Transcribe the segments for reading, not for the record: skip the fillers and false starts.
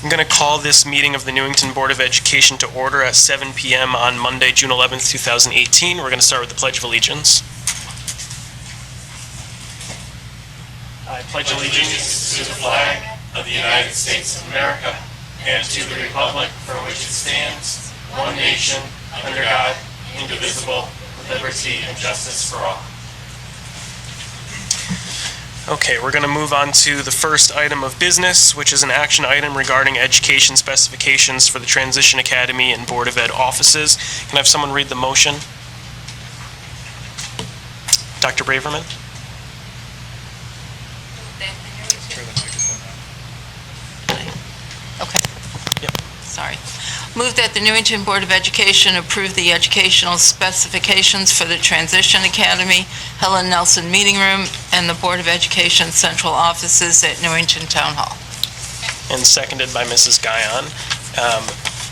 I'm going to call this meeting of the Newington Board of Education to order at 7 p.m. on Monday, June 11th, 2018. We're going to start with the Pledge of Allegiance. I pledge allegiance to the flag of the United States of America and to the republic for which it stands, one nation, under God, indivisible, with liberty and justice for all. Okay, we're going to move on to the first item of business, which is an action item regarding education specifications for the Transition Academy and Board of Ed offices. Can I have someone read the motion? Dr. Braverman? Okay. Yep. Sorry. Move that the Newington Board of Education approve the educational specifications for the Transition Academy, Helen Nelson Meeting Room, and the Board of Education central offices at Newington Town Hall. And seconded by Mrs. Guyon.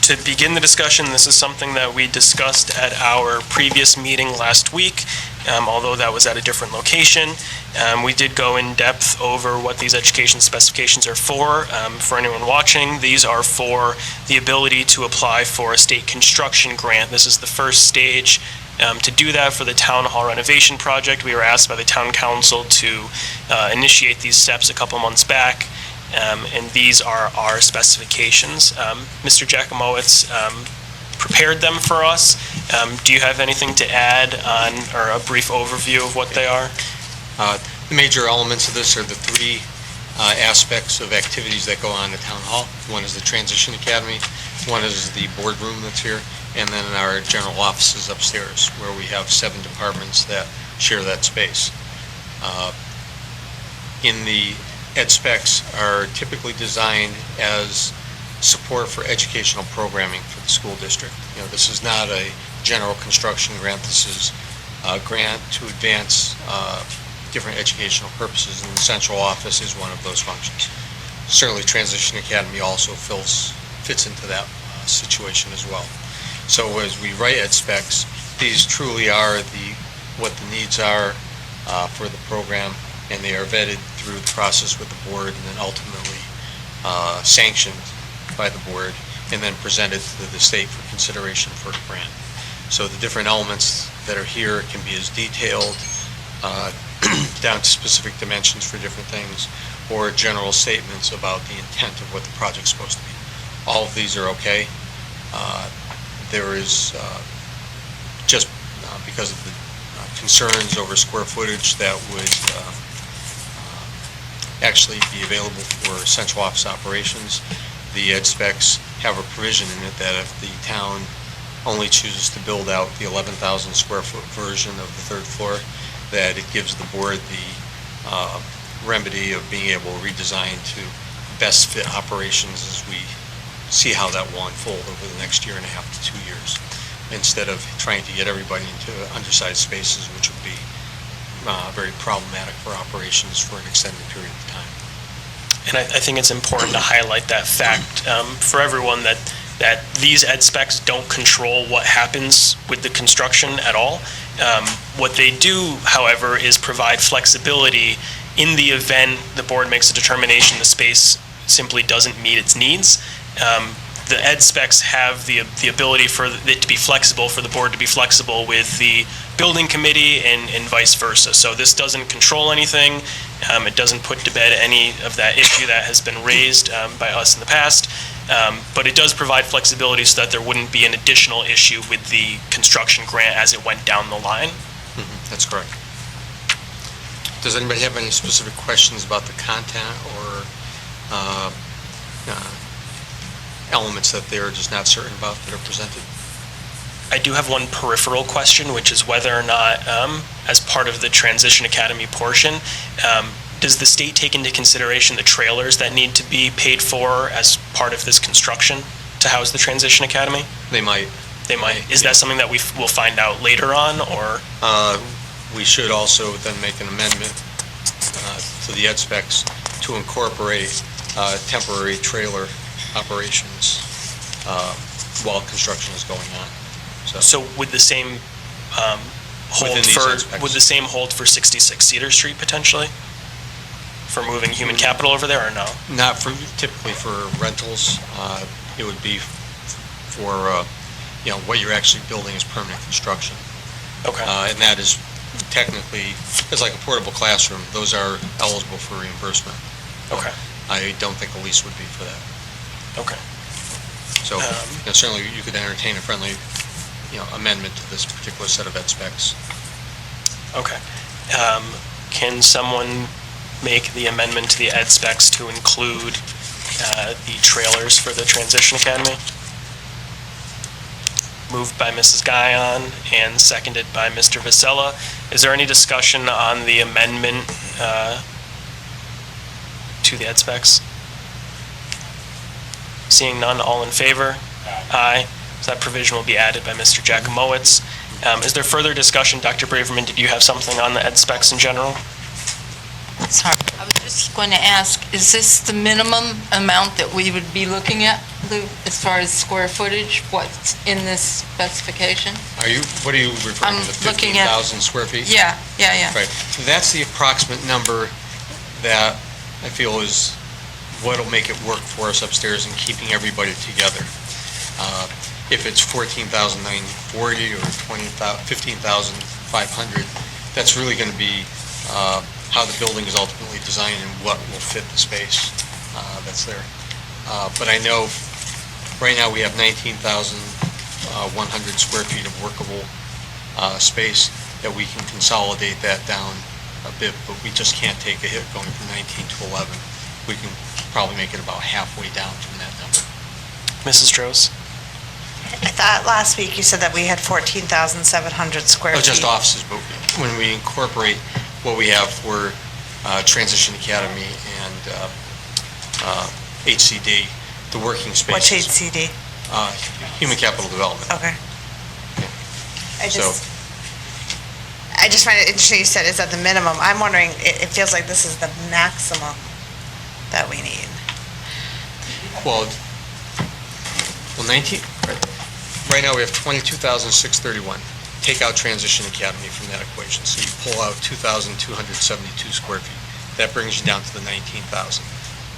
To begin the discussion, this is something that we discussed at our previous meeting last week, although that was at a different location. We did go in depth over what these education specifications are for. For anyone watching, these are for the ability to apply for a state construction grant. This is the first stage. To do that for the town hall renovation project, we were asked by the town council to initiate these steps a couple months back. And these are our specifications. Mr. Jacomowitz prepared them for us. Do you have anything to add on, or a brief overview of what they are? The major elements of this are the three aspects of activities that go on in the town hall. One is the Transition Academy, one is the boardroom that's here, and then our general offices upstairs, where we have 7 departments that share that space. In the ed specs are typically designed as support for educational programming for the school district. You know, this is not a general construction grant. This is a grant to advance different educational purposes, and the central office is one of those functions. Certainly, Transition Academy also fits into that situation as well. So as we write ed specs, these truly are what the needs are for the program, and they are vetted through the process with the board and then ultimately sanctioned by the board and then presented to the state for consideration for a grant. So the different elements that are here can be as detailed down to specific dimensions for different things, or general statements about the intent of what the project's supposed to be. All of these are okay. There is just because of the concerns over square footage that would actually be available for central office operations. The ed specs have a provision in it that if the town only chooses to build out the 11,000 square foot version of the third floor, that it gives the board the remedy of being able to redesign to best fit operations as we see how that will unfold over the next year and a half to 2 years, instead of trying to get everybody into undersized spaces, which would be very problematic for operations for an extended period of time. And I think it's important to highlight that fact for everyone that these ed specs don't control what happens with the construction at all. What they do, however, is provide flexibility in the event the board makes a determination the space simply doesn't meet its needs. The ed specs have the ability for it to be flexible, for the board to be flexible with the building committee and vice versa. So this doesn't control anything. It doesn't put to bed any of that issue that has been raised by us in the past. But it does provide flexibility so that there wouldn't be an additional issue with the construction grant as it went down the line. Mm-hmm. That's correct. Does anybody have any specific questions about the content or elements that they're just not certain about that are presented? I do have one peripheral question, which is whether or not, as part of the Transition Academy portion, does the state take into consideration the trailers that need to be paid for as part of this construction to house the Transition Academy? They might. They might. Is that something that we will find out later on, or? We should also then make an amendment to the ed specs to incorporate temporary trailer operations while construction is going on. So would the same hold for 66 Cedar Street potentially? for moving human capital over there, or no? Not for, typically for rentals. It would be for, what you're actually building is permanent construction. Okay. And that is technically, it's like a portable classroom. Those are eligible for reimbursement. Okay. I don't think a lease would be for that. Okay. So certainly you could entertain a friendly, amendment to this particular set of ed specs. Okay. Can someone make the amendment to the ed specs to include the trailers for the Transition Academy? Moved by Mrs. Guyon and seconded by Mr. Vasella. Is there any discussion on the amendment to the ed specs? Seeing none, all in favor? Aye. So that provision will be added by Mr. Jacomowitz. Is there further discussion? Dr. Braverman, did you have something on the ed specs in general? Sorry, I was just going to ask, is this the minimum amount that we would be looking at, Lou, as far as square footage, what's in this specification? What are you referring I'm to, the looking at- 15,000 square feet? Yeah. Right. So that's the approximate number that I feel is what'll make it work for us upstairs and keeping everybody together. If it's 14,940 or 15,500, that's really going to be how the building is ultimately designed and what will fit the space that's there. But I know right now we have 19,100 square feet of workable space that we can consolidate that down a bit, but we just can't take a hit going from 19 to 11. We can probably make it about halfway down from that number. Mrs. Strohs? I thought last week you said that we had 14,700 square feet. Oh, just offices, but when we incorporate what we have for Transition Academy and HCD, the working spaces. What's HCD? Human Capital Development. Okay. I So- just find it interesting you said it's at the minimum. I'm wondering, it feels like this is the maximum that we need. Well, right now we have 22,631. Take out Transition Academy from that equation, so you pull out 2,272 square feet. That brings you down to the 19,000.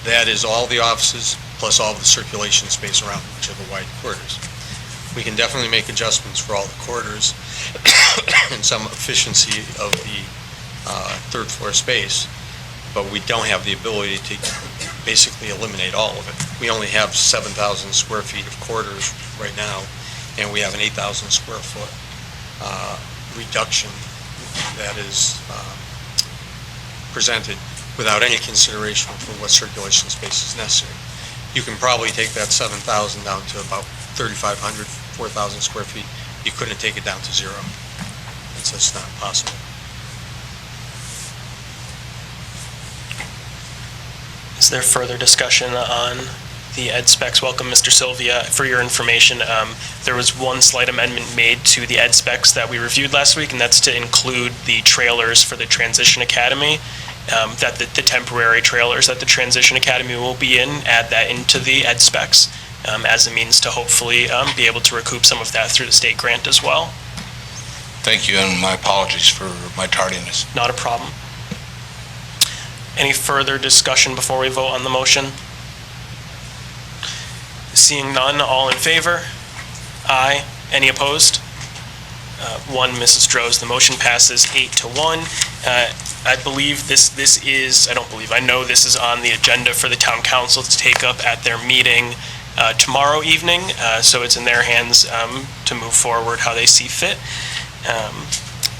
That is all the offices plus all the circulation space around, which are the wide corridors. We can definitely make adjustments for all the corridors and some efficiency of the third floor space, but we don't have the ability to basically eliminate all of it. We only have 7,000 square feet of corridors right now, and we have an 8,000 square foot reduction that is presented without any consideration for what circulation space is necessary. You can probably take that 7,000 down to about 3,500, 4,000 square feet. You couldn't take it down to zero. It's just not possible. Is there further discussion on the ed specs? Welcome, Mr. Sylvia. For your information, there was one slight amendment made to the ed specs that we reviewed last week, and that's to include the trailers for the Transition Academy, that the temporary trailers that the Transition Academy will be in, add that into the ed specs as a means to hopefully be able to recoup some of that through the state grant as well. Thank you, and my apologies for my tardiness. Not a problem. Any further discussion before we vote on the motion? Seeing none, all in favor? Aye. Any opposed? One, Mrs. Strohs. The motion passes 8-1. I believe I know this is on the agenda for the town council to take up at their meeting tomorrow evening, so it's in their hands to move forward how they see fit.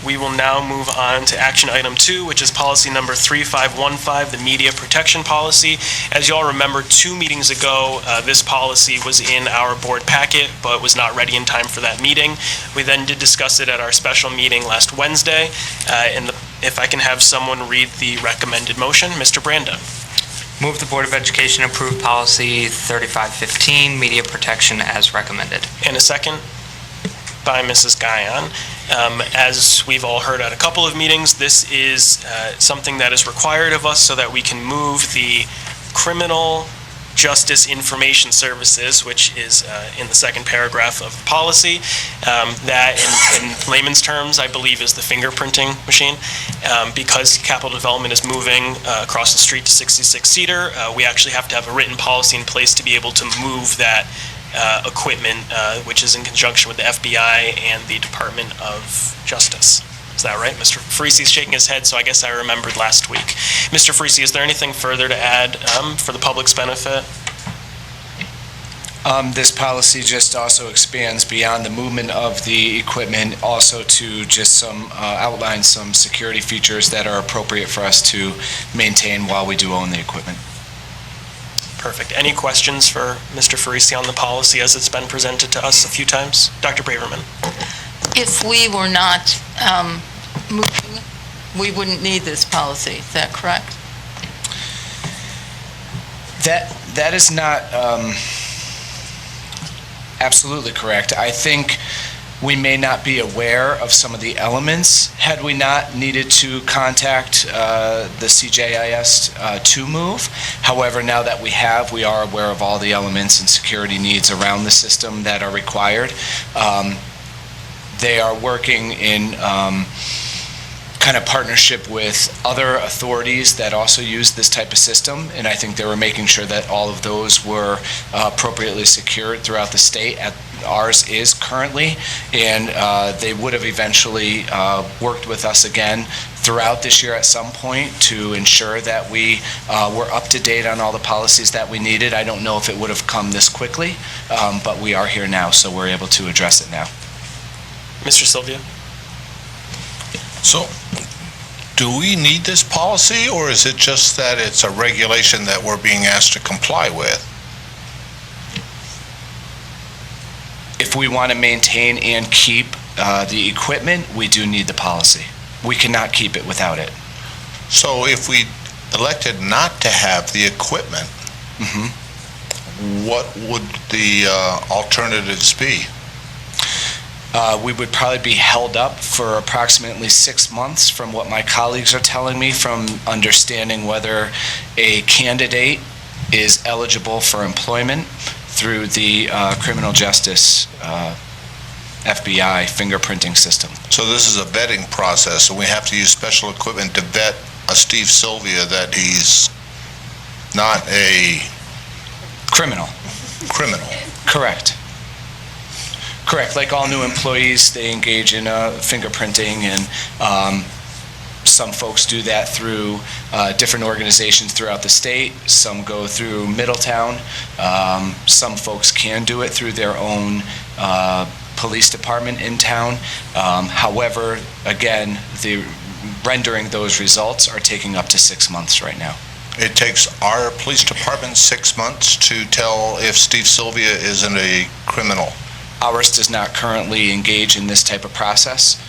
We will now move on to action item 2, which is policy number 3515, the media protection policy. As you all remember, 2 meetings ago, this policy was in our board packet, but was not ready in time for that meeting. We then did discuss it at our special meeting last Wednesday. If I can have someone read the recommended motion, Mr. Brandon. Move the Board of Education approve policy 3515, media protection as recommended. And a second by Mrs. Guyon. As we've all heard at a couple of meetings, this is something that is required of us so that we can move the criminal Justice Information Services, which is in the second paragraph of the policy. That, in layman's terms, I believe is the fingerprinting machine. Because capital development is moving across the street to 66 Cedar, we actually have to have a written policy in place to be able to move that equipment, which is in conjunction with the FBI and the Department of Justice. Is that right? Mr. Farisi's shaking his head, so I guess I remembered last week. Mr. Farisi, is there anything further to add for the public's benefit? This policy just also expands beyond the movement of the equipment, also to just outline some security features that are appropriate for us to maintain while we do own the equipment. Perfect. Any questions for Mr. Farisi on the policy as it's been presented to us a few times? Dr. Braverman. If we were not moving, we wouldn't need this policy. Is that correct? That is not absolutely correct. I think we may not be aware of some of the elements had we not needed to contact the CJIS to move. However, now that we are aware of all the elements and security needs around the system that are required. They are working in kind of partnership with other authorities that also use this type of system, and I think they were making sure that all of those were appropriately secured throughout the state. Ours is currently, and they would have eventually worked with us again throughout this year at some point to ensure that we were up to date on all the policies that we needed. I don't know if it would have come this quickly, but we are here now, so we're able to address it now. Mr. Sylvia? So, do we need this policy, or is it just that it's a regulation that we're being asked to comply with? If we want to maintain and keep the equipment, we do need the policy. We cannot keep it without it. So if we elected not to have the equipment, what would the alternatives be? We would probably be held up for approximately 6 months from what my colleagues are telling me, from understanding whether a candidate is eligible for employment through the criminal justice FBI fingerprinting system. So this is a vetting process, and we have to use special equipment to vet a Steve Sylvia that he's not a Criminal. criminal. Correct. Correct. Like all new employees, they engage in fingerprinting, and some folks do that through different organizations throughout the state. Some go through Middletown. Some folks can do it through their own police department in town. However, again, the rendering those results are taking up to 6 months right now. It takes our police department 6 months to tell if Steve Sylvia isn't a criminal. Ours does not currently engage in this type of process.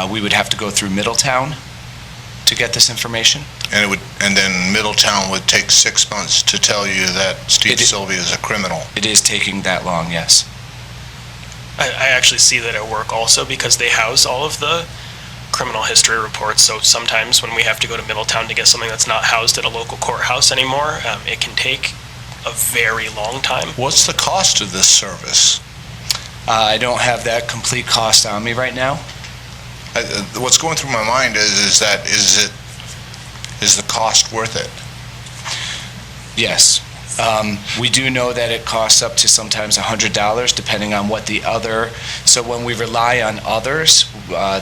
We would have to go through Middletown to get this information. And then Middletown would take 6 months to tell you that Steve Sylvia is a criminal. It is taking that long, yes. I actually see that at work also, because they house all of the criminal history reports. So sometimes when we have to go to Middletown to get something that's not housed at a local courthouse anymore, it can take a very long time. What's the cost of this service? I don't have that complete cost on me right now. What's going through my mind is the cost worth it? Yes. We do know that it costs up to sometimes $100, depending on what the other, so when we rely on others,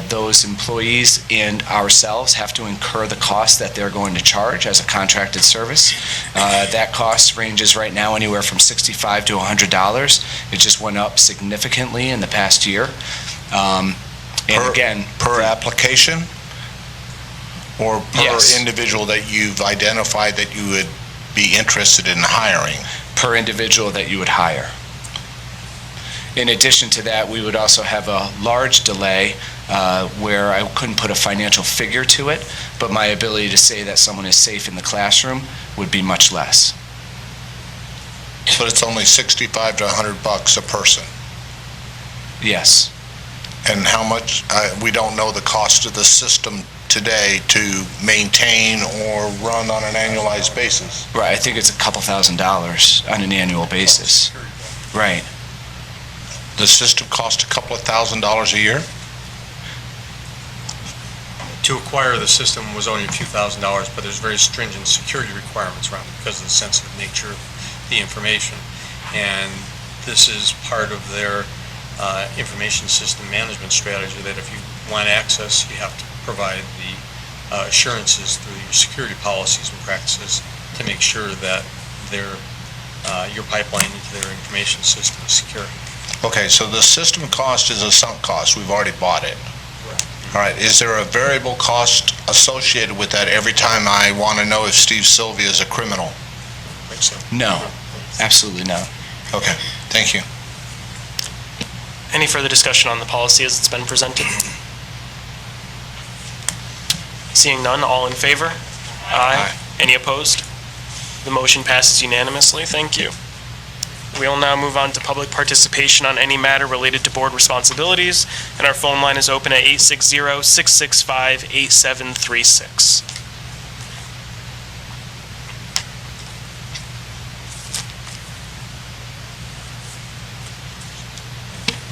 those employees and ourselves have to incur the cost that they're going to charge as a contracted service. That cost ranges right now anywhere from $65 to $100. It just went up significantly in the past year. Per application? Or per Yes. individual that you've identified that you would be interested in hiring? Per individual that you would hire. In addition to that, we would also have a large delay where I couldn't put a financial figure to it, but my ability to say that someone is safe in the classroom would be much less. But it's only $65 to $100 a person. Yes. And how much, we don't know the cost of the system today to maintain or run on an annualized basis? Right, I think it's a couple $1,000s on an annual basis. Right. The system costs a couple of $1,000s a year? To acquire the system was only a few $1,000s, but there's very stringent security requirements around it because of the sensitive nature of the information. And this is part of their information system management strategy, that if you want access, you have to provide the assurances through your security policies and practices to make sure that your pipeline into their information system is secure. Okay, so the system cost is a sunk cost. We've already bought it. All right, is there a variable cost associated with that every time I want to know if Steve Sylvia is a criminal? Right, so No, absolutely no. Okay, thank you. Any further discussion on the policy as it's been presented? Seeing none, all in favor? Aye. Any opposed? The motion passes unanimously. Thank you. We will now move on to public participation on any matter related to board responsibilities, and our phone line is open at 860-665-8736.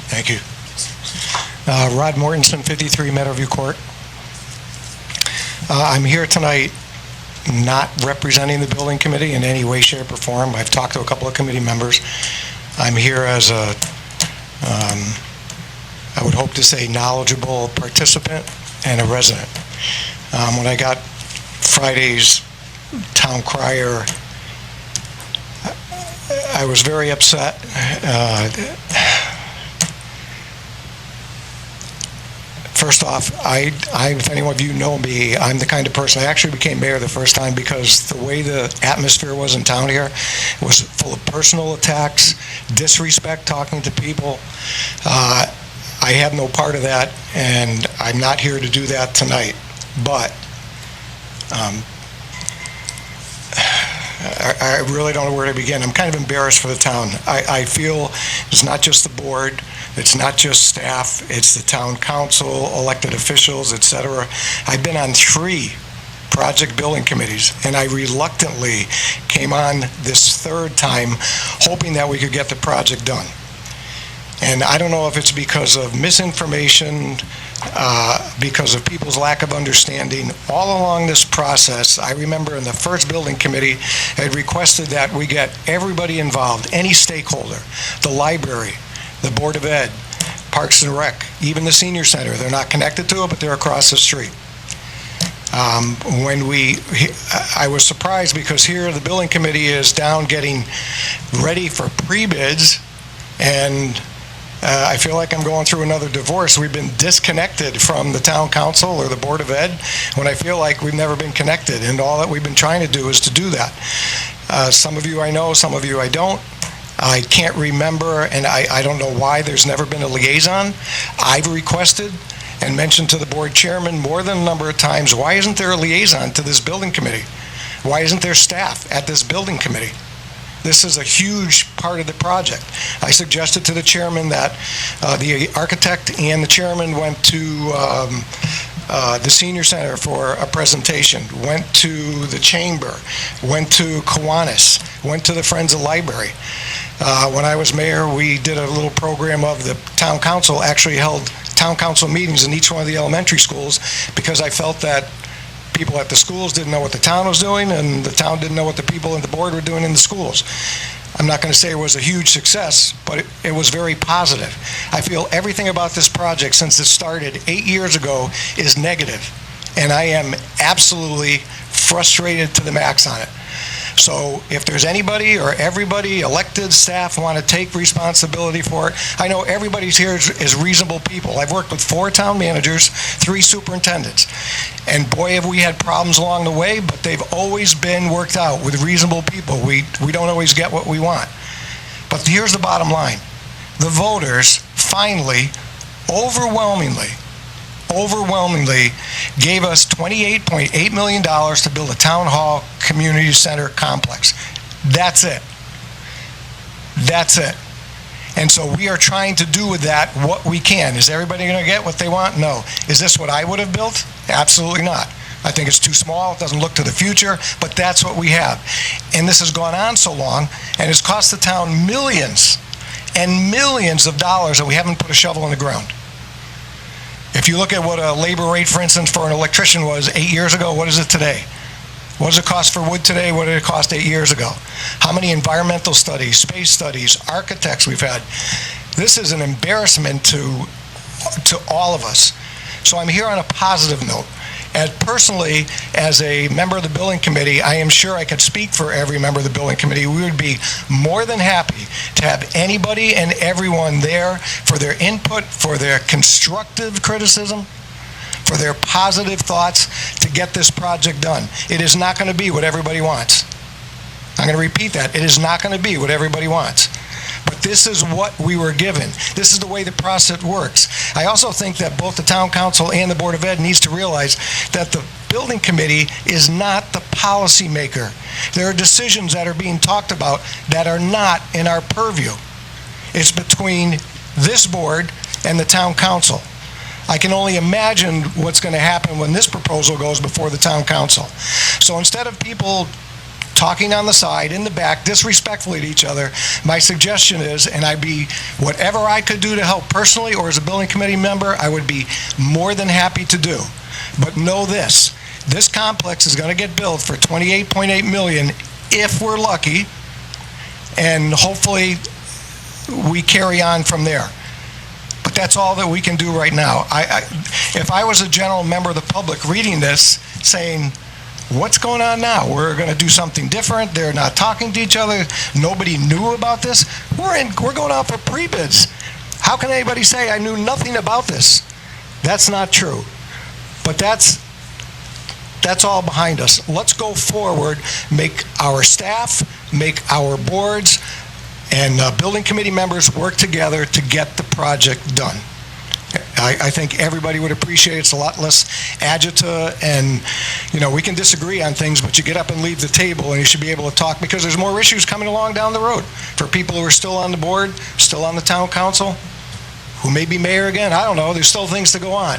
Thank you. Rod Mortensen, 53 Meadowview Court. I'm here tonight not representing the building committee in any way, shape, or form. I've talked to a couple of committee members. I'm here as a, I would hope to say, knowledgeable participant and a resident. When I got Friday's town crier, I was very upset. First off, if any of you know me, I'm the kind of person, I actually became mayor the first time because the way the atmosphere was in town here was full of personal attacks, disrespect, talking to people. I have no part of that, and I'm not here to do that tonight. But I really don't know where to begin. I'm kind of embarrassed for the town. I feel it's not just the board, it's not just staff, it's the town council, elected officials, et cetera. I've been on 3 project building committees, and I reluctantly came on this third time hoping that we could get the project done. And I don't know if it's because of misinformation, because of people's lack of understanding. All along this process, I remember in the first building committee, I had requested that we get everybody involved, any stakeholder, the library, the Board of Ed, Parks and Rec, even the senior center. They're not connected to it, but they're across the street. I was surprised because here the building committee is down getting ready for pre-bids, and I feel like I'm going through another divorce. We've been disconnected from the town council or the Board of Ed when I feel like we've never been connected, and all that we've been trying to do is to do that. Some of you I know, some of you I don't. I can't remember, and I don't know why there's never been a liaison. I've requested and mentioned to the board chairman more than a number of times, why isn't there a liaison to this building committee? Why isn't there staff at this building committee? This is a huge part of the project. I suggested to the chairman that the architect and the chairman went to the senior center for a presentation, went to the chamber, went to Kiwanis, went to the Friends of Library. When I was mayor, we did a little program of the town council, actually held town council meetings in each one of the elementary schools because I felt that people at the schools didn't know what the town was doing, and the town didn't know what the people in the board were doing in the schools. I'm not going to say it was a huge success, but it was very positive. I feel everything about this project since it started 8 years ago is negative, and I am absolutely frustrated to the max on it. So if there's anybody or everybody, elected staff, want to take responsibility for it, I know everybody's here is reasonable people. I've worked with 4 town managers, 3 superintendents, and boy, have we had problems along the way, but they've always been worked out with reasonable people. We don't always get what we want. But here's the bottom line. The voters finally, overwhelmingly gave us $28.8 million to build a town hall community center complex. That's it. That's it. And so we are trying to do with that what we can. Is everybody going to get what they want? No. Is this what I would have built? Absolutely not. I think it's too small, it doesn't look to the future, but that's what we have. And this has gone on so long, and it's cost the town millions and millions of dollars that we haven't put a shovel in the ground. If you look at what a labor rate, for instance, for an electrician was 8 years ago, what is it today? What does it cost for wood today? What did it cost 8 years ago? How many environmental studies, space studies, architects we've had? This is an embarrassment to all of us. So I'm here on a positive note. And personally, as a member of the building committee, I am sure I could speak for every member of the building committee. We would be more than happy to have anybody and everyone there for their input, for their constructive criticism, for their positive thoughts to get this project done. It is not going to be what everybody wants. I'm going to repeat that. It is not going to be what everybody wants. But this is what we were given. This is the way the process works. I also think that both the town council and the Board of Ed needs to realize that the building committee is not the policy maker. There are decisions that are being talked about that are not in our purview. It's between this board and the town council. I can only imagine what's going to happen when this proposal goes before the town council. So instead of people talking on the side, in the back, disrespectfully to each other, my suggestion is, and I'd be, whatever I could do to help personally or as a building committee member, I would be more than happy to do. But know this complex is going to get built for $28.8 million if we're lucky, and hopefully we carry on from there. But that's all that we can do right now. If I was a general member of the public reading this, saying, what's going on now? We're going to do something different. They're not talking to each other. Nobody knew about this. We're going out for pre-bids. How can anybody say I knew nothing about this? That's not true. But that's all behind us. Let's go forward, make our staff, make our boards, and building committee members work together to get the project done. I think everybody would appreciate it. It's a lot less agita, and we can disagree on things, but you get up and leave the table and you should be able to talk, because there's more issues coming along down the road for people who are still on the board, still on the town council, who may be mayor again. I don't know. There's still things to go on.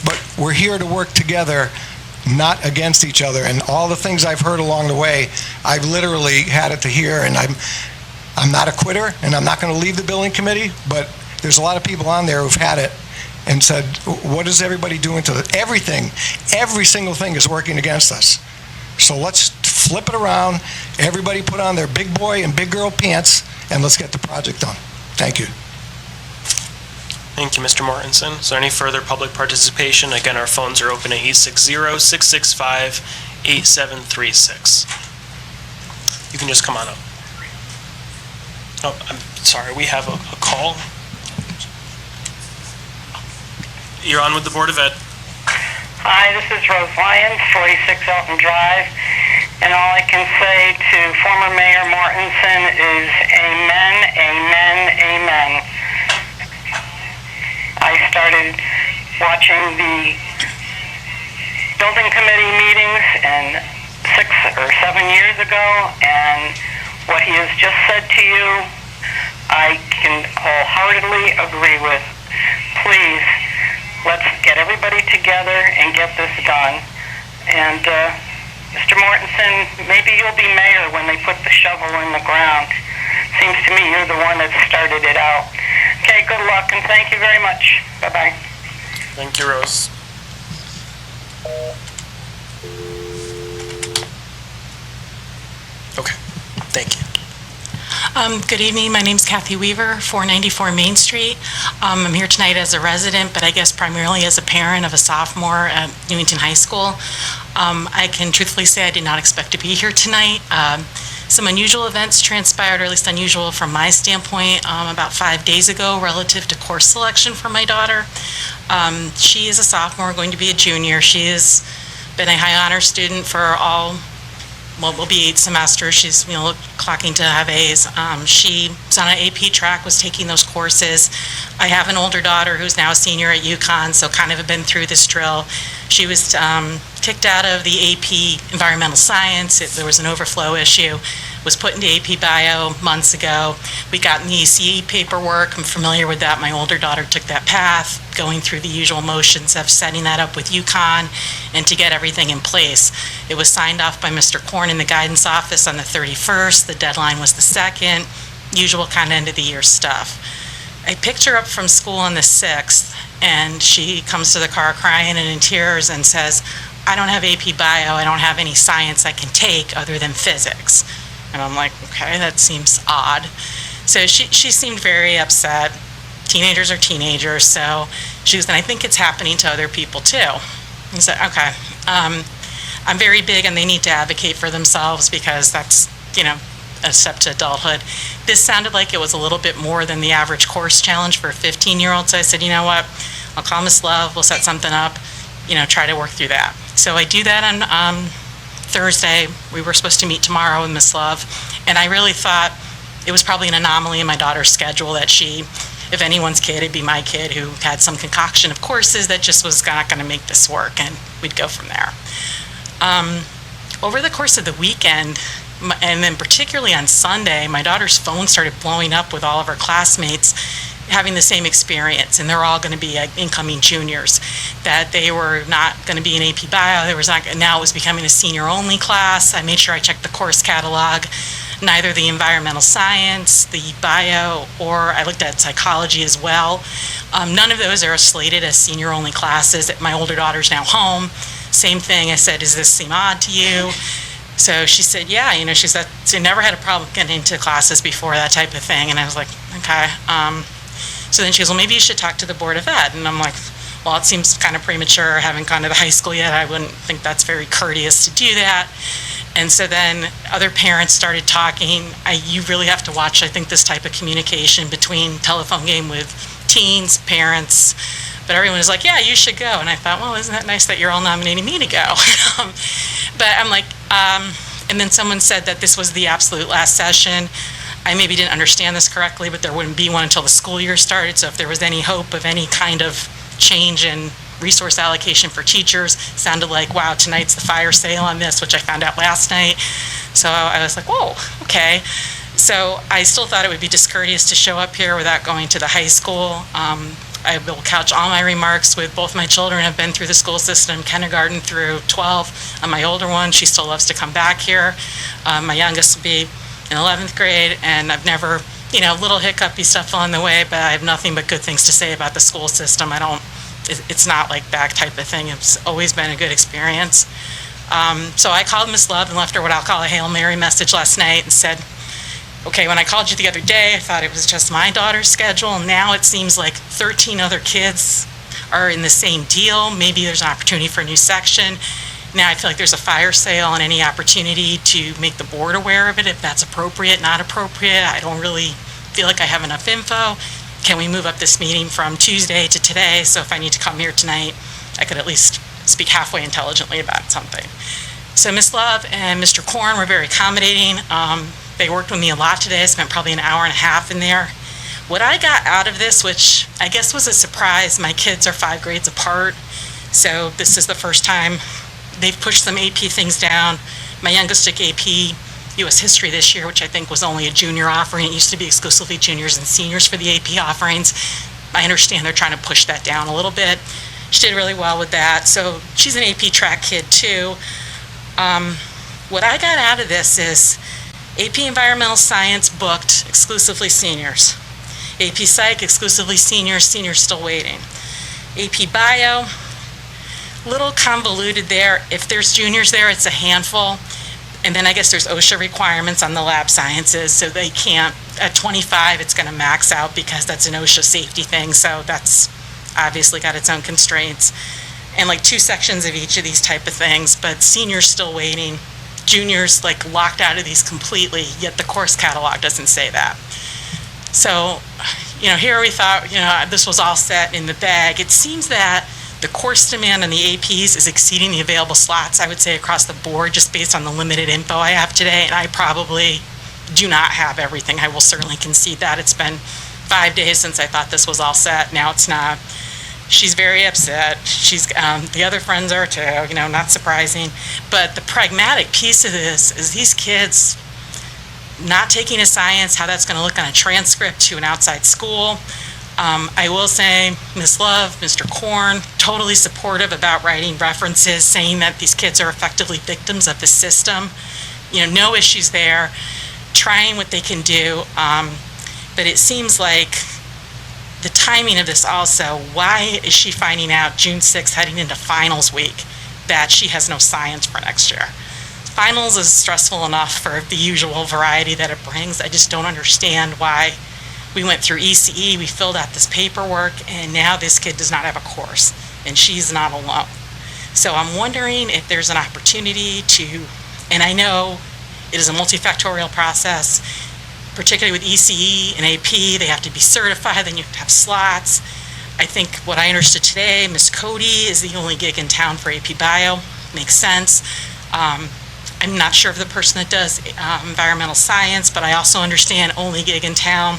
But we're here to work together, not against each other. And all the things I've heard along the way, I've literally had it to hear, and I'm not a quitter, and I'm not going to leave the building committee, but there's a lot of people on there who've had it and said, what is everybody doing to it? Everything, every single thing is working against us. So let's flip it around. Everybody put on their big boy and big girl pants, and let's get the project done. Thank you. Thank you, Mr. Mortensen. Is there any further public participation? Again, our phones are open at 860-665-8736. You can just come on up. Oh, I'm sorry, we have a call. You're on with the Board of Ed. Hi, this is Rose Lyons, 46 Elton Drive, and all I can say to former Mayor Mortensen is amen, amen, amen. I started watching the building committee meetings 6 or 7 years ago, and what he has just said to you, I can wholeheartedly agree with. Please, let's get everybody together and get this done. And Mr. Mortensen, maybe you'll be mayor when they put the shovel in the ground. Seems to me you're the one that started it out. Okay, good luck, and thank you very much. Bye-bye. Thank you, Rose. Okay, thank you. Good evening. My name's Kathy Weaver, 494 Main Street. I'm here tonight as a resident, but I guess primarily as a parent of a sophomore at Newington High School. I can truthfully say I did not expect to be here tonight. Some unusual events transpired, or at least unusual from my standpoint, about 5 days ago relative to course selection for my daughter. She is a sophomore, going to be a junior. She has been a high honor student for will be 8 semesters. She's clocking to have A's. She's on an AP track, was taking those courses. I have an older daughter who's now a senior at UConn, so kind of have been through this drill. She was kicked out of the AP Environmental Science. There was an overflow issue. Was put into AP Bio months ago. We got in the ECE paperwork. I'm familiar with that. My older daughter took that path, going through the usual motions of setting that up with UConn and to get everything in place. It was signed off by Mr. Korn in the guidance office on the 31st. The deadline was the 2nd. Usual kind of end of the year stuff. I picked her up from school on the 6th, and she comes to the car crying and in tears and says, I don't have AP Bio. I don't have any science I can take other than physics. And I'm like, okay, that seems odd. So she seemed very upset. Teenagers are teenagers, so she goes, and I think it's happening to other people too. I said, okay, I'm very big and they need to advocate for themselves because that's, a step to adulthood. This sounded like it was a little bit more than the average course challenge for a 15-year-old, so I said, you know what, I'll call Miss Love, we'll set something up, try to work through that. So I do that on Thursday. We were supposed to meet tomorrow with Miss Love, and I really thought it was probably an anomaly in my daughter's schedule that she, if anyone's kid, it'd be my kid who had some concoction of courses that just was not going to make this work, and we'd go from there. Over the course of the weekend, and then particularly on Sunday, my daughter's phone started blowing up with all of her classmates having the same experience, and they're all going to be incoming juniors, that they were not going to be in AP Bio. Now it was becoming a senior-only class. I made sure I checked the course catalog. Neither the environmental science, the bio, or I looked at psychology as well. None of those are slated as senior-only classes. My older daughter's now home. Same thing. I said, does this seem odd to you? So she said, yeah, she said, she never had a problem getting into classes before, that type of thing. And I was like, okay. So then she goes, well, maybe you should talk to the Board of Ed. And I'm like, well, it seems kind of premature. I haven't gone to the high school yet. I wouldn't think that's very courteous to do that. And so then other parents started talking. You really have to watch, I think, this type of communication between telephone game with teens, parents. But everyone was like, yeah, you should go. And I thought, well, isn't that nice that you're all nominating me to go? But I'm like, and then someone said that this was the absolute last session. I maybe didn't understand this correctly, but there wouldn't be one until the school year started. So if there was any hope of any kind of change in resource allocation for teachers, sounded like, wow, tonight's the fire sale on this, which I found out last night. So I was like, whoa, okay. So I still thought it would be discourteous to show up here without going to the high school. I will couch all my remarks with both my children have been through the school system, kindergarten through 12. My older one, she still loves to come back here. My youngest will be in 11th grade, and I've never, little hiccupy stuff along the way, but I have nothing but good things to say about the school system. It's not like that type of thing. It's always been a good experience. So I called Miss Love and left her what I'll call a Hail Mary message last night and said, okay, when I called you the other day, I thought it was just my daughter's schedule. Now it seems like 13 other kids are in the same deal. Maybe there's an opportunity for a new section. Now I feel like there's a fire sale on any opportunity to make the board aware of it, if that's appropriate, not appropriate. I don't really feel like I have enough info. Can we move up this meeting from Tuesday to today? So if I need to come here tonight, I could at least speak halfway intelligently about something. So Ms. Love and Mr. Korn were very accommodating. They worked with me a lot today. I spent probably an hour and a half in there. What I got out of this, which I guess was a surprise, my kids are 5 grades apart, so this is the first time they've pushed some AP things down. My youngest took AP U.S. History this year, which I think was only a junior offering. It used to be exclusively juniors and seniors for the AP offerings. I understand they're trying to push that down a little bit. She did really well with that. So she's an AP track kid too. What I got out of this is AP Environmental Science booked exclusively seniors. AP Psych exclusively seniors, seniors still waiting. AP Bio, little convoluted there. If there's juniors there, it's a handful. And then I guess there's OSHA requirements on the lab sciences, so they can't, at 25, it's gonna max out because that's an OSHA safety thing, so that's obviously got its own constraints. And like 2 sections of each of these type of things, but seniors still waiting. Juniors like locked out of these completely, yet the course catalog doesn't say that. So, here we thought, this was all set in the bag. It seems that the course demand on the APs is exceeding the available slots, I would say, across the board, just based on the limited info I have today, and I probably do not have everything. I will certainly concede that. It's been 5 days since I thought this was all set. Now it's not. She's very upset. The other friends are too, not surprising. But the pragmatic piece of this is these kids not taking a science, how that's going to look on a transcript to an outside school. I will say, Ms. Love, Mr. Korn, totally supportive about writing references, saying that these kids are effectively victims of the system. No issues there, trying what they can do. But it seems like the timing of this also, why is she finding out June 6th, heading into finals week, that she has no science for next year? Finals is stressful enough for the usual variety that it brings. I just don't understand why we went through ECE, we filled out this paperwork, and now this kid does not have a course, and she's not alone. So I'm wondering if there's an opportunity to, and I know it is a multifactorial process, particularly with ECE and AP, they have to be certified, then you have to have slots. I think what I understood today, Ms. Cody is the only gig in town for AP Bio. Makes sense. I'm not sure of the person that does environmental science, but I also understand only gig in town.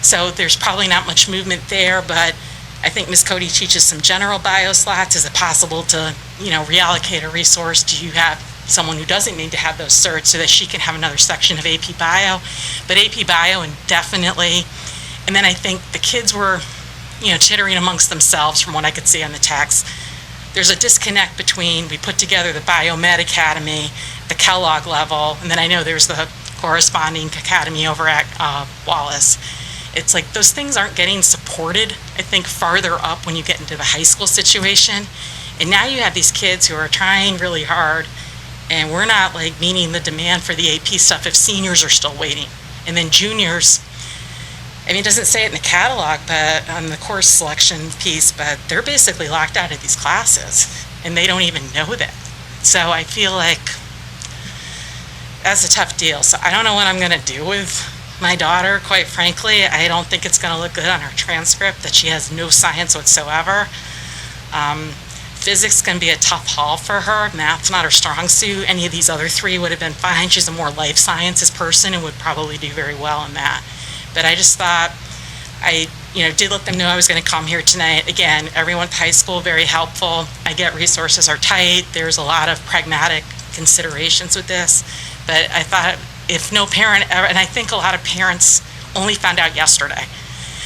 So there's probably not much movement there, but I think Ms. Cody teaches some general bio slots. Is it possible to, reallocate a resource? Do you have someone who doesn't need to have those certs so that she can have another section of AP Bio? But AP Bio indefinitely. And then I think the kids were, chittering amongst themselves from what I could see on the text. There's a disconnect between, we put together the Biomed Academy, the Kellogg level, and then I know there's the corresponding academy over at Wallace. It's like those things aren't getting supported, I think, farther up when you get into the high school situation. And now you have these kids who are trying really hard, and we're not meeting the demand for the AP stuff if seniors are still waiting. And then juniors, it doesn't say it in the catalog, but on the course selection piece, but they're basically locked out of these classes, and they don't even know that. So I feel like that's a tough deal. So I don't know what I'm going to do with my daughter, quite frankly. I don't think it's going to look good on her transcript that she has no science whatsoever. Physics can be a tough haul for her. Math's not her strong suit. Any of these other three would have been fine. She's a more life sciences person and would probably do very well in that. But I just thought, I did let them know I was going to come here tonight. Again, everyone at high school, very helpful. I get resources are tight. There's a lot of pragmatic considerations with this. But I thought if no parent ever, and I think a lot of parents only found out yesterday.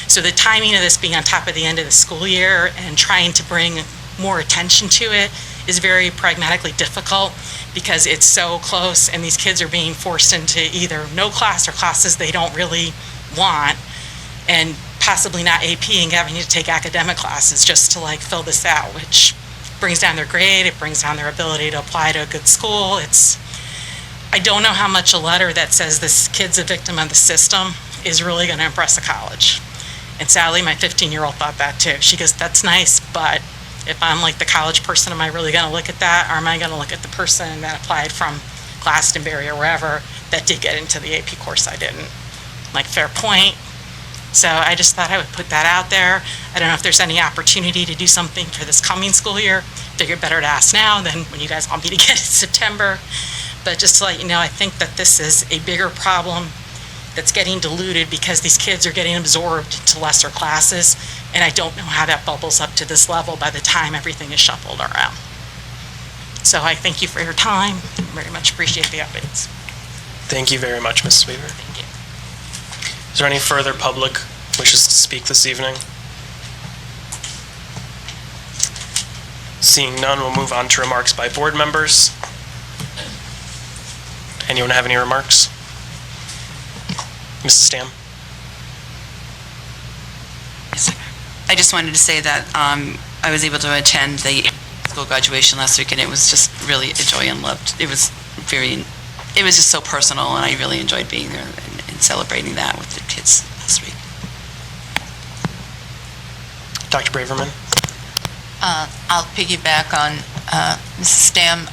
So the timing of this being on top of the end of the school year and trying to bring more attention to it is very pragmatically difficult because it's so close and these kids are being forced into either no class or classes they don't really want, and possibly not AP and having to take academic classes just to fill this out, which brings down their grade, it brings down their ability to apply to a good school. I don't know how much a letter that says this kid's a victim of the system is really going to impress a college. And sadly, my 15-year-old thought that too. She goes, that's nice, but if I'm the college person, am I really going to look at that? Or am I going to look at the person that applied from Glastonbury or wherever that did get into the AP course I didn't? Fair point. So I just thought I would put that out there. I don't know if there's any opportunity to do something for this coming school year. Figured better to ask now than when you guys want me to get in September. But just to let you know, I think that this is a bigger problem that's getting diluted because these kids are getting absorbed into lesser classes, and I don't know how that bubbles up to this level by the time everything is shuffled around. So I thank you for your time. Very much appreciate the updates. Thank you very much, Mrs. Weaver. Thank you. Is there any further public wishes to speak this evening? Seeing none, we'll move on to remarks by board members. Anyone have any remarks? Mrs. Stam? I just wanted to say that I was able to attend the school graduation last week, and it was just really a joy and loved. It was just so personal, and I really enjoyed being there and celebrating that with the kids last week. Dr. Braverman? I'll piggyback on Mrs. Stam.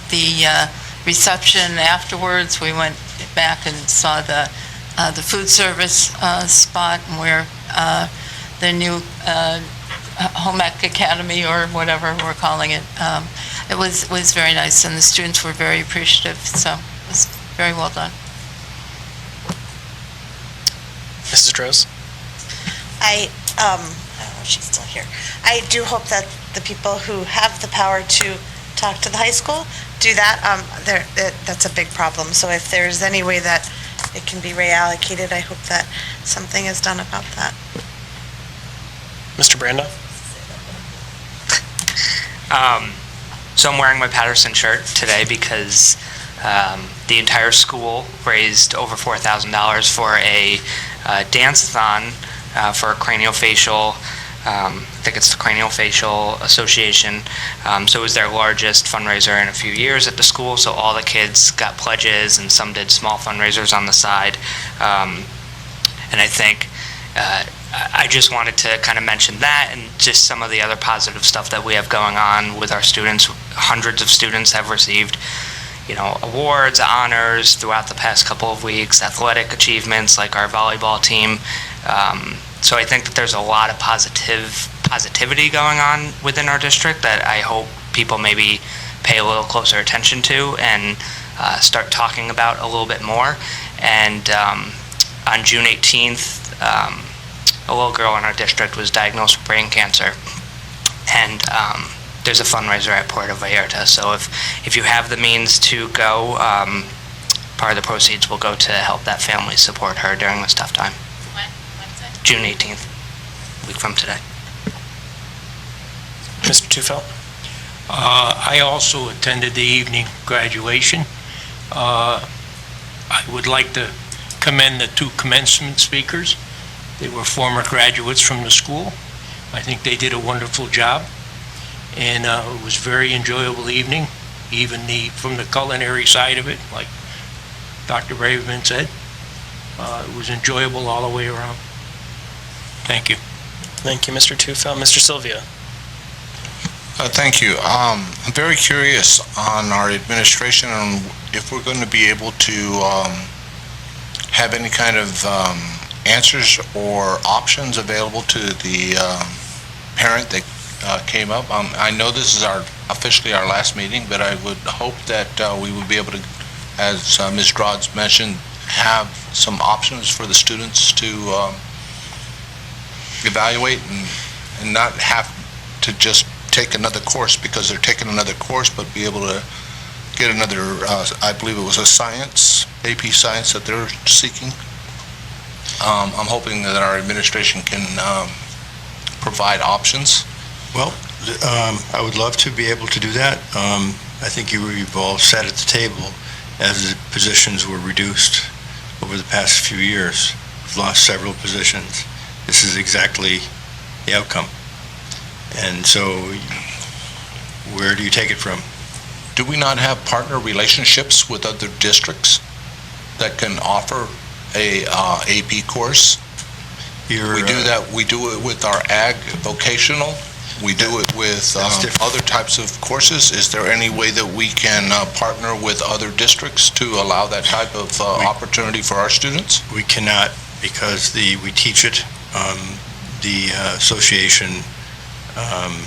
The reception afterwards, we went back and saw the food service spot where the new home ec academy or whatever we're calling it. It was very nice, and the students were very appreciative. So it was very well done. Mrs. Droz? I I don't know if she's still here. I do hope that the people who have the power to talk to the high school do that. That's a big problem. So if there's any way that it can be reallocated, I hope that something is done about that. Mr. Brando? So I'm wearing my Patterson shirt today because the entire school raised over $4,000 for a dance-a-thon for craniofacial, I think it's the Craniofacial Association. So it was their largest fundraiser in a few years at the school, so all the kids got pledges and some did small fundraisers on the side. And I think I just wanted to kind of mention that and just some of the other positive stuff that we have going on with our students. Hundreds of students have received, awards, honors throughout the past couple of weeks, athletic achievements like our volleyball team. So I think that there's a lot of positivity going on within our district that I hope people maybe pay a little closer attention to and start talking about a little bit more. And on June 18th, a little girl in our district was diagnosed with brain cancer, and there's a fundraiser at Puerto Vallarta. So if you have the means to go, part of the proceeds will go to help that family support her during this tough time. When's it? June 18th, a week from today. Mr. Tufeld? I also attended the evening graduation. I would like to commend the two commencement speakers. They were former graduates from the school. I think they did a wonderful job, and it was a very enjoyable evening, even from the culinary side of it, like Dr. Braverman said. It was enjoyable all the way around. Thank you. Thank you, Mr. Tufeld. Mr. Sylvia? Thank you. I'm very curious on our administration and if we're going to be able to have any kind of answers or options available to the parent that came up. I know this is officially our last meeting, but I would hope that we would be able to, as Ms. Drodds mentioned, have some options for the students to evaluate and not have to just take another course because they're taking another course, but be able to get another, I believe it was a science, AP Science that they're seeking. I'm hoping that our administration can provide options. Well, I would love to be able to do that. I think you've all sat at the table as the positions were reduced over the past few years. We've lost several positions. This is exactly the outcome. And so, where do you take it from? Do we not have partner relationships with other districts that can offer a AP course? We do that. We do it with our ag vocational. We do it with other types of courses. Is there any way that we can partner with other districts to allow that type of opportunity for our students? We cannot, because we teach it. The association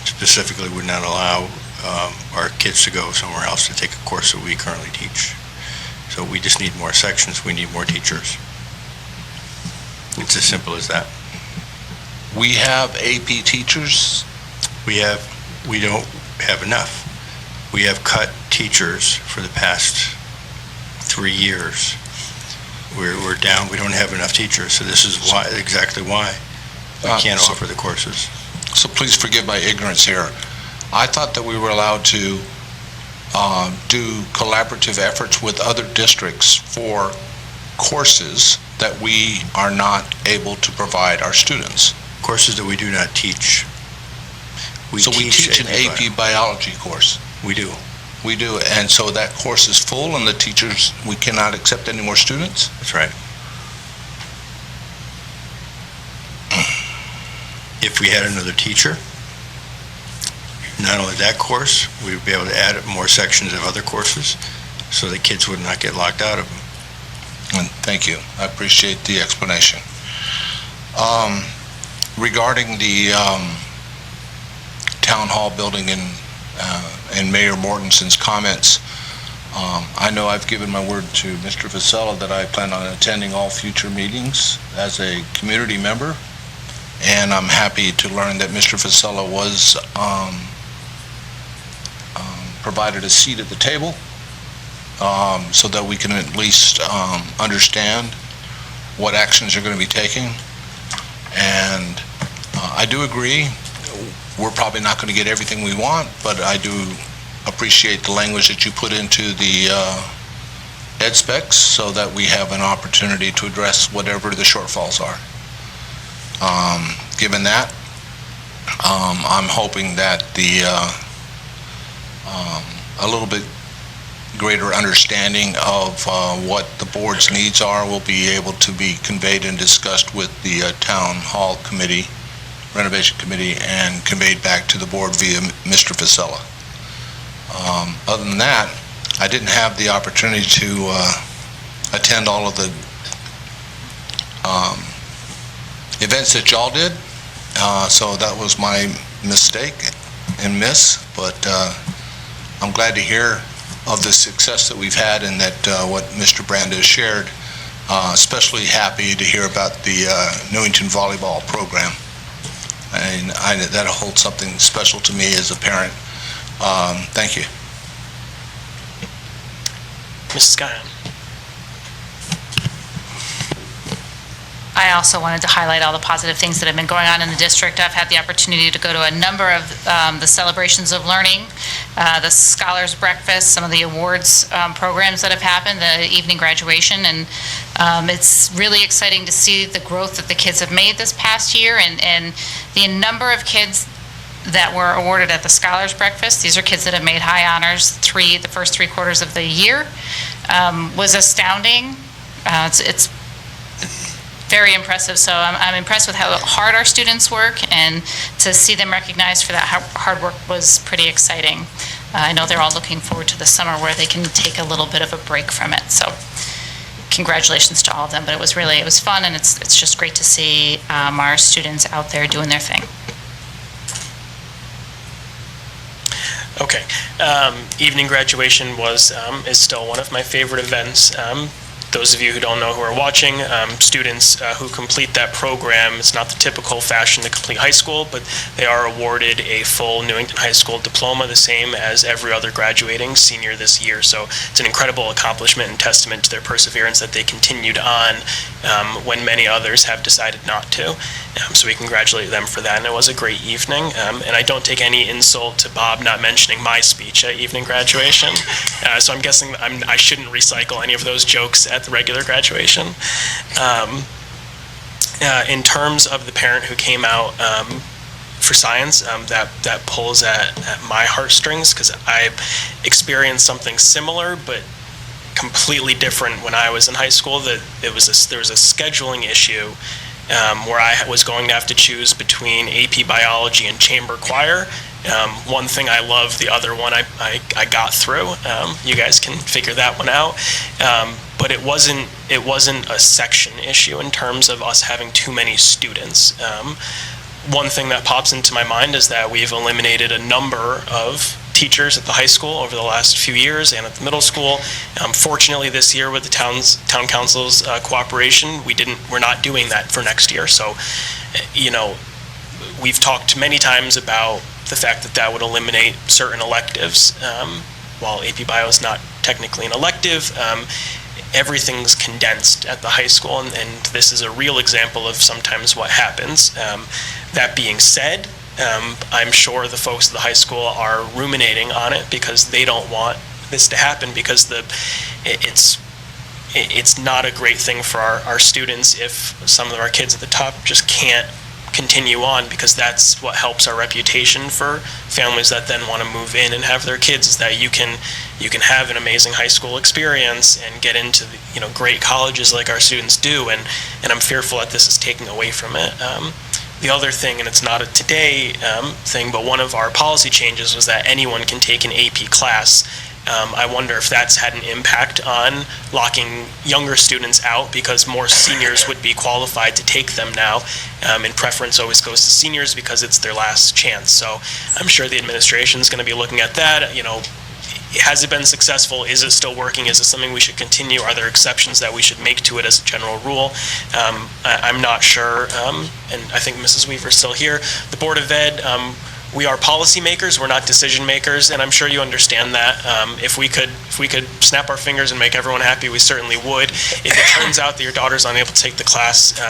specifically would not allow our kids to go somewhere else to take a course that we currently teach. So we just need more sections. We need more teachers. It's as simple as that. We have AP teachers. We don't have enough. We have cut teachers for the past 3 years. We're down. We don't have enough teachers. So this is exactly why we can't offer the courses. So please forgive my ignorance here. I thought that we were allowed to do collaborative efforts with other districts for courses that we are not able to provide our students. Courses that we do not teach. We teach an AP biology course. We do. We do, and so that course is full and the teachers, we cannot accept any more students? That's right. If we had another teacher, not only that course, we would be able to add more sections of other courses so the kids would not get locked out of them. And thank you. I appreciate the explanation. Regarding the town hall building and Mayor Mortensen's comments, I know I've given my word to Mr. Vasella that I plan on attending all future meetings as a community member. and I'm happy to learn that Mr. Vasella was provided a seat at the table, so that we can at least understand what actions are going to be taken. And I do agree, we're probably not going to get everything we want, but I do appreciate the language that you put into the ed specs so that we have an opportunity to address whatever the shortfalls are. Given that, I'm hoping that a little bit greater understanding of what the board's needs are will be able to be conveyed and discussed with the Town Hall Committee, Renovation Committee, and conveyed back to the board via Mr. Vasella. Other than that, I didn't have the opportunity to attend all of the events that y'all did, so that was my mistake and miss, but I'm glad to hear of the success that we've had and that what Mr. Brand has shared. Especially happy to hear about the Newington volleyball program. And that holds something special to me as a parent. Thank you. Mrs. Guyon. I also wanted to highlight all the positive things that have been going on in the district. I've had the opportunity to go to a number of the celebrations of learning, the Scholars Breakfast, some of the awards programs that have happened, the evening graduation, and it's really exciting to see the growth that the kids have made this past year, and the number of kids that were awarded at the Scholars Breakfast. These are kids that have made high honors the first 3 quarters of the year, was astounding. It's very impressive. So I'm impressed with how hard our students work, and to see them recognized for that hard work was pretty exciting. I know they're all looking forward to the summer where they can take a little bit of a break from it. So congratulations to all of them. But it was fun, and it's just great to see our students out there doing their thing. Okay. Evening graduation is still one of my favorite events. Those of you who don't know who are watching, students who complete that program, it's not the typical fashion to complete high school, but they are awarded a full Newington High School diploma, the same as every other graduating senior this year. So it's an incredible accomplishment and testament to their perseverance that they continued on when many others have decided not to. So we congratulate them for that, and it was a great evening. And I don't take any insult to Bob not mentioning my speech at evening graduation. So I'm guessing I shouldn't recycle any of those jokes at the regular graduation. In terms of the parent who came out for science, that pulls at my heartstrings, because I experienced something similar but completely different when I was in high school. There was a scheduling issue where I was going to have to choose between AP Biology and Chamber Choir. One thing I love, the other one I got through. You guys can figure that one out. But it wasn't a section issue in terms of us having too many students. One thing that pops into my mind is that we've eliminated a number of teachers at the high school over the last few years and at the middle school. Fortunately, this year with the town council's cooperation, we're not doing that for next year. So, we've talked many times about the fact that would eliminate certain electives. While AP Bio is not technically an elective, everything's condensed at the high school, and this is a real example of sometimes what happens. That being said, I'm sure the folks at the high school are ruminating on it because they don't want this to happen, because it's not a great thing for our students if some of our kids at the top just can't continue on, because that's what helps our reputation for families that then want to move in and have their kids, is that you can have an amazing high school experience and get into great colleges like our students do, and I'm fearful that this is taking away from it. The other thing, and it's not a today thing, but one of our policy changes was that anyone can take an AP class. I wonder if that's had an impact on locking younger students out, because more seniors would be qualified to take them now, and preference always goes to seniors because it's their last chance. So I'm sure the administration is going to be looking at that. has it been successful? Is it still working? Is it something we should continue? Are there exceptions that we should make to it as a general rule? I'm not sure, and I think Mrs. Weaver's still here. The Board of Ed, we are policymakers, we're not decision makers, and I'm sure you understand that. If we could snap our fingers and make everyone happy, we certainly would. If it turns out that your daughter's unable to take the class,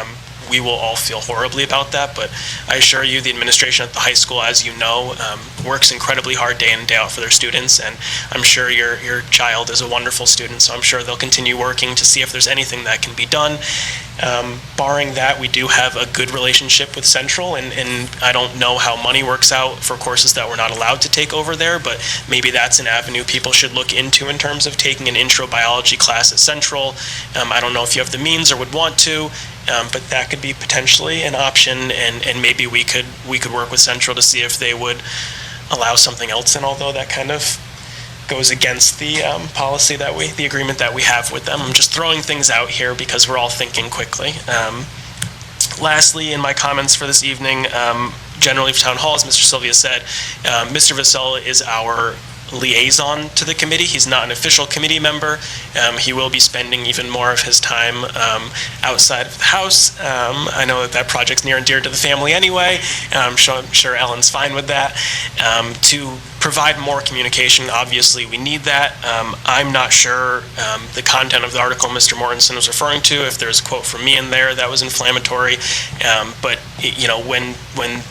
we will all feel horribly about that, but I assure you, the administration at the high school, as you know, works incredibly hard day in and day out for their students, and I'm sure your child is a wonderful student, so I'm sure they'll continue working to see if there's anything that can be done. Barring that, we do have a good relationship with Central, and I don't know how money works out for courses that we're not allowed to take over there, but maybe that's an avenue people should look into in terms of taking an intro biology class at Central. I don't know if you have the means or would want to, but that could be potentially an option, and maybe we could work with Central to see if they would allow something else in, although that kind of goes against the policy the agreement that we have with them. I'm just throwing things out here because we're all thinking quickly. Lastly, in my comments for this evening, generally for Town Hall, as Mr. Sylvia said, Mr. Vasella is our liaison to the committee. He's not an official committee member. He will be spending even more of his time outside of the house. I know that project's near and dear to the family anyway. I'm sure Ellen's fine with that. To provide more communication, obviously we need that. I'm not sure the content of the article Mr. Mortensen was referring to, if there's a quote from me in there that was inflammatory, but when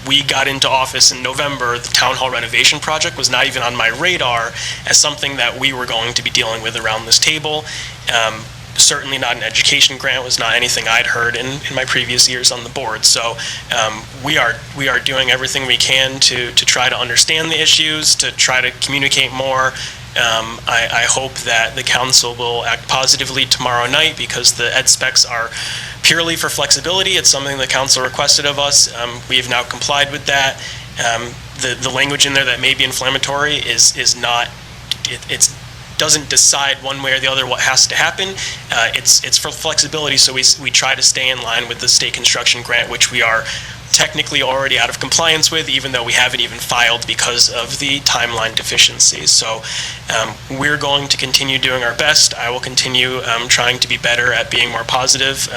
we got into office in November, the town hall renovation project was not even on my radar as something that we were going to be dealing with around this table. Certainly not an education grant, was not anything I'd heard in my previous years on the board. So we are doing everything we can to try to understand the issues, to try to communicate more. I hope that the council will act positively tomorrow night, because the ed specs are purely for flexibility. It's something the council requested of us. We have now complied with that. The language in there that may be inflammatory is not, it doesn't decide one way or the other what has to happen. It's for flexibility, so we try to stay in line with the state construction grant, which we are technically already out of compliance with, even though we haven't even filed because of the timeline deficiencies. So we're going to continue doing our best. I will continue trying to be better at being more positive.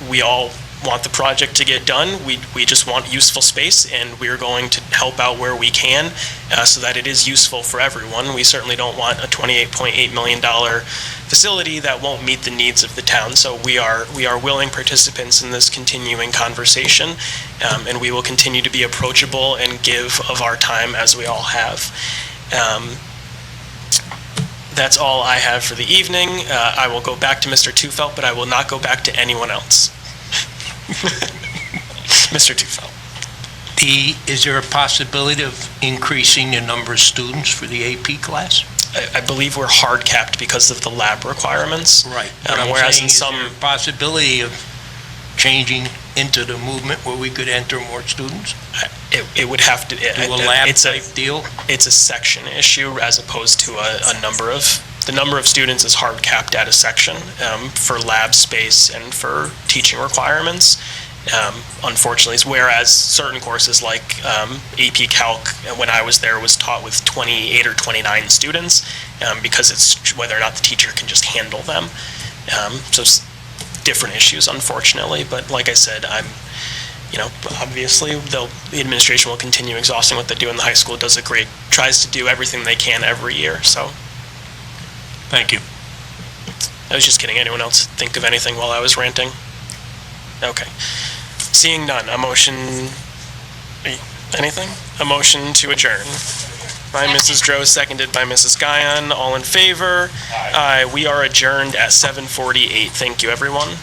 We all want the project to get done. We just want useful space, and we're going to help out where we can so that it is useful for everyone. We certainly don't want a $28.8 million facility that won't meet the needs of the town. So we are willing participants in this continuing conversation, and we will continue to be approachable and give of our time as we all have. That's all I have for the evening. I will go back to Mr. Tufelt, but I will not go back to anyone else. Mr. Tufelt. Is there a possibility of increasing the number of students for the AP class? I believe we're hard capped because of the lab requirements. Right. Whereas in some, is there a possibility of changing into the movement where we could enter more students? it would have to. Do a lab type deal? It's a section issue as opposed to a number of. The number of students is hard capped at a section for lab space and for teaching requirements. Unfortunately, whereas certain courses like AP Calc, when I was there, was taught with 28 or 29 students because it's whether or not the teacher can just handle them. So it's different issues, unfortunately. But like I said, obviously the administration will continue exhausting what they do in the high school. Tries to do everything they can every year. So. Thank you. I was just kidding. Anyone else think of anything while I was ranting? Okay. Seeing none, a motion... Anything? A motion to adjourn. By Mrs. Droz, seconded by Mrs. Guyon. All in favor? Aye. We are adjourned at 7:48. Thank you, everyone.